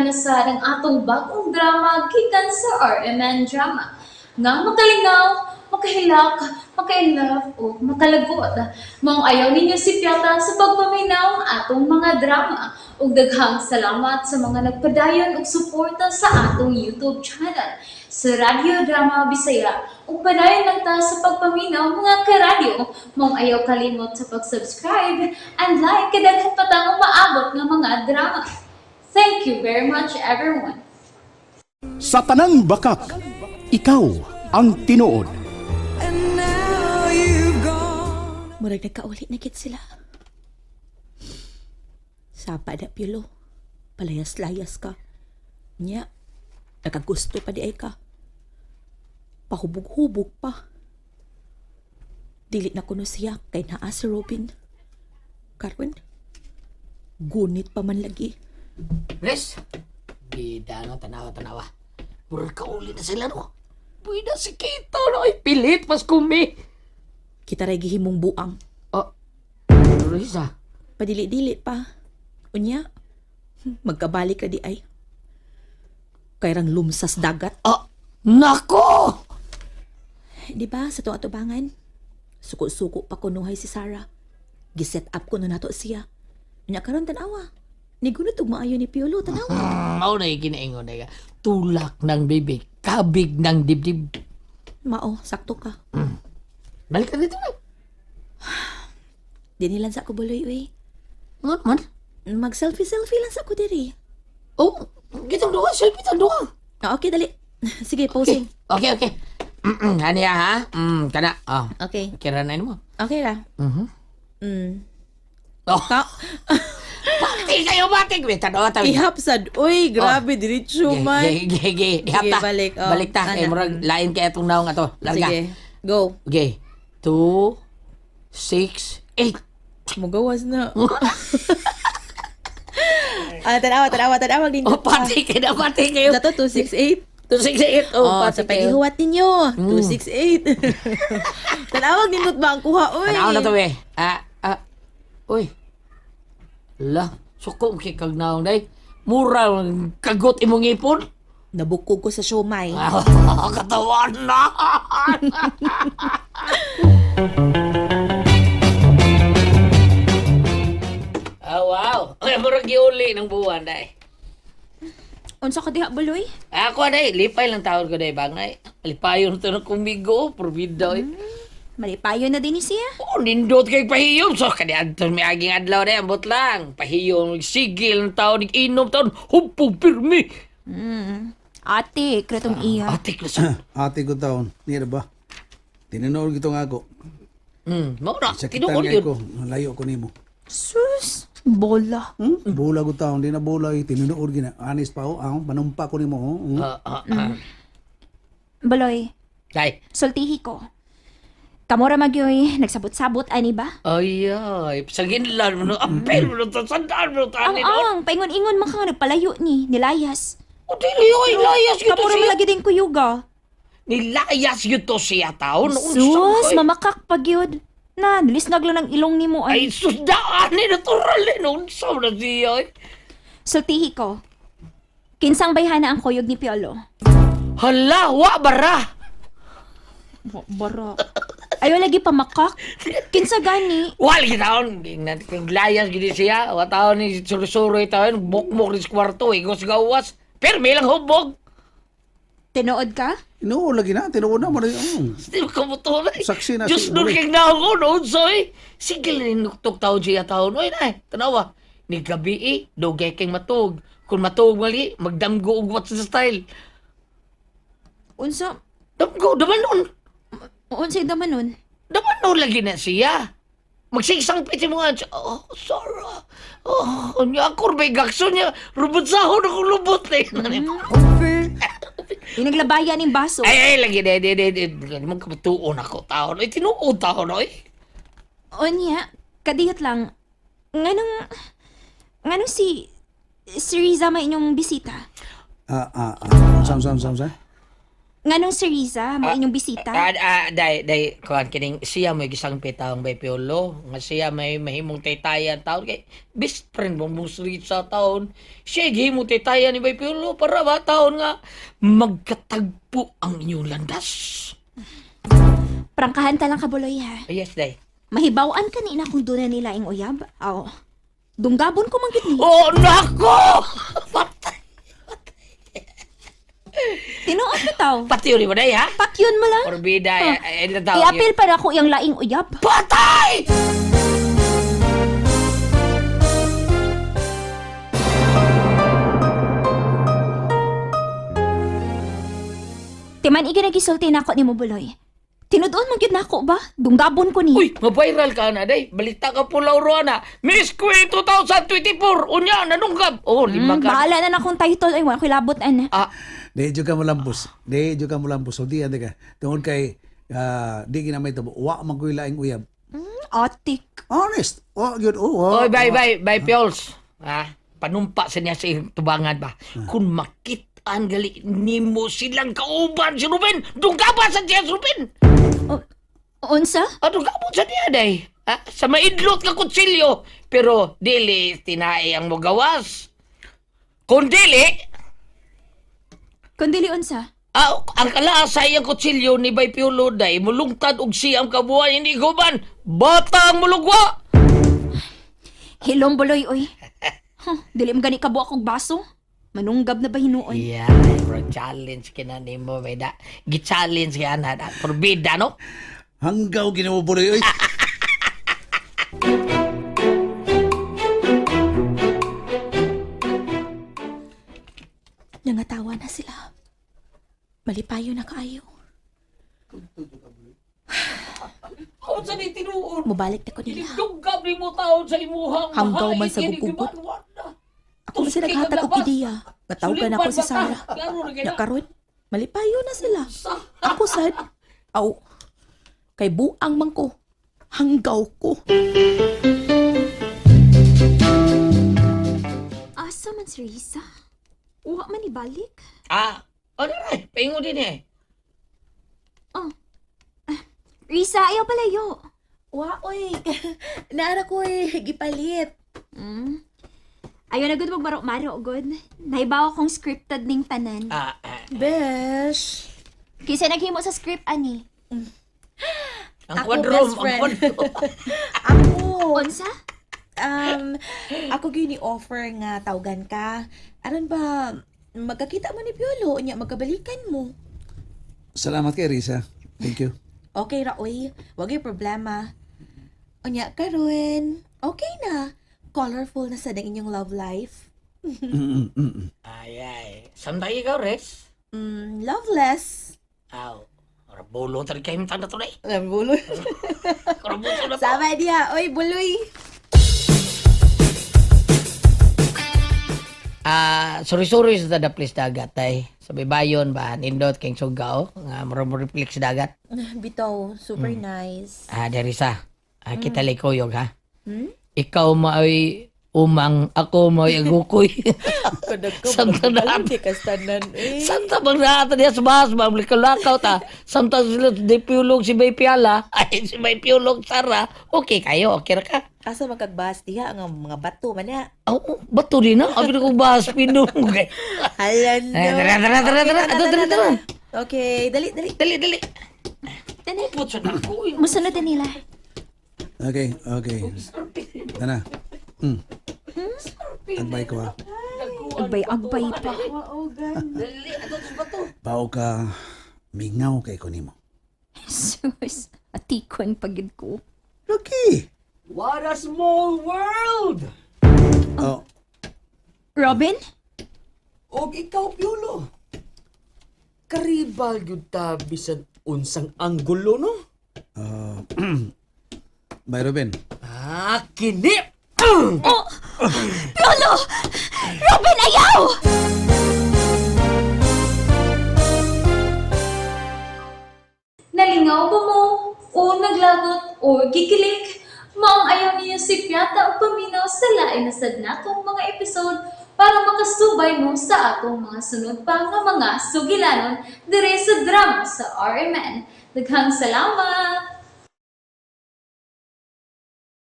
na sa ng atong bagong drama gikan sa RMN Drama. Nga makalingaw, makahilak, maka-inlove, o makalagod. Maong ayaw ninyo si Piata sa pagpaminaw ang atong mga drama. Ug daghang salamat sa mga nagpadayon ug suporta sa atong YouTube channel sa Radio Drama Bisaya. Ug padayon lang ta sa pagpaminaw mga karadyo. Maong ayaw kalimot sa pag-subscribe and like kadaghan pa tang maabot nga mga drama. Thank you very much everyone. Sa tanang bakak, ikaw ang tinuod. Murag nagkaulit na kit sila. Sapa na pilo. Palayas-layas ka. Nya, nakagusto pa di ay ka. Pahubog-hubog pa. Dili na kuno siya kay naa si Robin. Karon, gunit pa man lagi. Res, bida no, tanawa. Murag kaulit na sila no. Bida si Kito no, ay pilit pas kumi. Kita ray gihimong buang. Oh, Risa. Padili-dili pa. Unya, magkabalik ka di ay. Kay rang lumsas dagat. Oh, nako! Di ba sa tuwa tubangan? Suko-suko pa kunuhay si Sarah. Giset up ko na nato siya. Unya karon tanawa. Nigunot ug maayo ni Piolo tanawa. Mao na ikinaingon na tulak ng bibig, kabig ng dibdib. Mao, sakto ka. Balik ka dito na. Dinilan sa ko buloy uy. Nga naman. Mag-selfie lang sa ko diri. Oh, kitang duha, selfie tang duha. Ah, okay, dali. Sige, posing. Okay. Haniya ha? Kana. Oh, Okay. kira na mo. Okay ra. Oh, bati kayo. Tanawa tayo. Ihapsad. Uy, grabe, diretso man. Ge. Ihap Sige, ta. balik. Oh, Balik ta. ana. Murag lain kaya itong naong ato. Larga. Sige, go. Okay. 2, 6, 8. Mugawas na. Tanawa din. Oh, pati kayo. Dato, 268. 268. Oh, Oh, pati sa kayo. paghihuwat ninyo. 268. Tanawag nindot ba ang kuha, uy? Tanaw na to eh. Uy. La, suko kay kag naong day. Mura kagot imong ipon. Nabukog ko sa siomay. Katawan na. Wow. Ay, murag giuli ng buwan day. Unsa ka diha, buloy? Ako day, lipay lang tawag ko day bangay. Lipayon to ng kumigo, probido. Malipayo na din ni siya. Oh, nindot kay pahiyom. So, kaniadto may aging adlaw day, ambot lang. Pahiyom, sigil ng taon, inom taon, humpong pirmi. Ate, kretong iya. Ate, klasan. Ate ko taon, niya ba? Tinanood ko nga ako. Maura, Sakitan tinuod nga yun. ko, layo ko nimo. Sus, bola. Bola ko taon, di na bola, tinanood gina. Anis pa ako, panumpa ko nimo. Baloy, Day. sultihi ko. Kamura magyoy, nagsabot-sabot, ani ba? Ay, sagin lang mo, ampel mo, sandaan mo, tanin. Ang, paingon-ingon man ka nagpalayo ni, nilayas. O, dili, layas yun to Kamura siya. lagi din kuyuga. Nilayas yun to siya taon. Sus, mamakak pag yun. Na, nilisnag lang ng ilong ni mo Ay, ay. susdaan ni natural ni unsa na siya. Sultihi ko. Kinsang bayhana ang kuyog ni Piolo. Hala, wa bara. Bara. Ayaw lagi pamakak. Kinsa gani. Wali taon. Layas gini siya. Wa taon ni surusuroy taon. Bukmok ni sa kwarto. Igos gawas. Pero may lang hubog. Tinood ka? Tinuod lagi na, tinuod na mo na. Hindi mo kamuto na. Saksi na Diyos si nun Uli. kang naon noon, soy. Sige lang nuktok tao siya taon. Uy, na, tanawa. Ni gabi dugay kang matug. Kung matug mali, magdamgo og what's the style. Unsa? Damgo, daman nun. Unsay daman nun? Daman nun lagi na siya. Magsigsang piti mo nga. Oh, Sarah. Oh, niya ako, may gakso niya. Rubot sahod ako lubot eh. Yung naglabayan ng baso. Ay, lagi na, di mo kapatuon ako taon. Ay, tinuod taon, oy. O niya, kadiyot lang. Nganong si Riza may inyong bisita? Sam. Nganong si Riza, mo inyong bisita? Day, kuhan kining siya may gisang pitawang bay piolo. Nga siya may mahimong taytayan taon. Kay best friend mong musrit sa taon. Siya gihimong taytayan ni bay piolo para ba taon nga magkatagpo ang inyong landas. Prangkahan ta lang kabuloy ha. Yes, day. Mahibawaan ka ni ina kung doon na nila ang uyab. Aw, dunggabon ko manggit ni. Oh, nako! Patay! Tinuod mo taw. Pati yun mo, day, ha? Pakyon mo lang. Orbida, I-appeal pa na ko yung laing uyab. Patay! Timan iginagisulti na ako ni mo buloy. Tinudoon manggit na ako ba? Dunggabon ko ni. Uy, mabiral ka na, day. Balita ka po, Laurona. Miss Queen 2024. Unya, nanunggab. Oh, lima ka. Bahala na akong title. Ay, wala ko labot an. Ah, Di jud ka mo lampos. Di jud ka mo lampos. So di ande ka. Tungod kay di ginamay tabo. Wa man koy laing uyab. Atik. Honest. Wa gyud oh. oy, bye, Piols. Panumpa sa niya sa iyong tubangan ba? Kung makitaan gali nimo silang kauban si Ruben, dunggaban sa diya si Ruben. Unsa? Dunggaban sa diya, day. Sa maidlot nga kutsilyo. Pero dili tinae ang mogawas. Kung dili, Kundili unsa? ang kalaasay ang kutsilyo ni Bay Piolo day, mulungtad og siyam kabuhay hindi guban. Batang mulugwa. Hilom buloy oy. Dili mo gani kabo akong baso. Manunggab na ba hinuon? Yeah, bro, challenge kina nimo may da. Gi-challenge kaya na forbida no. Hanggaw ginabubuloy oy. Nangatawa na sila. Malipayo na kaayo. Kung sa ni tinuon, Mubalik na ko nila. dugab ni mo taon sa imuhang Hanggaw man sa gugubot. Ako man sila naghatag og ideya. Matawagan ako si Sarah. Nya karon, malipayo na sila. Ako sad. Aw. Kay buang man ko. Hanggaw ko. Asa man si Riza? Uwa man ibalik? Ano na, paingo din eh. Riza, ayaw palayo. Wa oy. Naara ko gipalit. Ayaw na gud magmaro-maro gud. Naibaw akong scripted ning tanan. Besh. Kisa naghimo sa script ani. Ang Ako, kwadrom, best ang friend. kwadrom. Ako. Unsa? Ako gyud ni offer nga tawgan ka. Aron ba magkakita mo ni Piolo nya magkabalikan mo. Salamat kay Risa. Thank you. Okay ra oy, wag problema. Unya karon, okay na. Colorful na sa inyong love life. Ay. Samtay ikaw, Rex? Loveless. Aw. Bulong tadi kayo tanda to na eh. Buloy. Karabuso na to. Sama dia, oy buloy. Sorry sa tada please dagat tay. Sabi bayon ba nindot keng sugaw nga mo reflex dagat. Bitaw, super nice. Dari sa. Kita lay koyog ha. Ikaw maoy umang, ako maoy agukoy. Samta na Samta bang naata niya sa bahas, lakaw ta. Samta sila di piulog si Bay Piala, ay si Bay Piulog Sara. Okay kayo, okay ra ka. Asa magkagbahas diha ang mga bato man ya. Bato din na. Abi na kong bahas pinong. Okay. Halan Tara. Okay, dali. Dali. Upot sa nako. Musunod na nila. Okay. Tana. Agbay ko ha. Agbay pa. Bao ka mingaw kay ko nimo. Sus, atikon pagid ko. Rocky. What a small world! Oh, Robin? Og ikaw, Piolo. Karibal gyud ta bisan unsang anggulo, no? Bay Ruben. Kini! Piolo! Robin, ayaw! Nalingaw ba mo? O naglagot? O gikilik? Maong ayaw niya si Piata o paminaw sa lain na sad natong mga episode para makasubay mo sa atong mga sunod pa nga mga sugilanon dire sa drama sa RMN. Daghang salamat!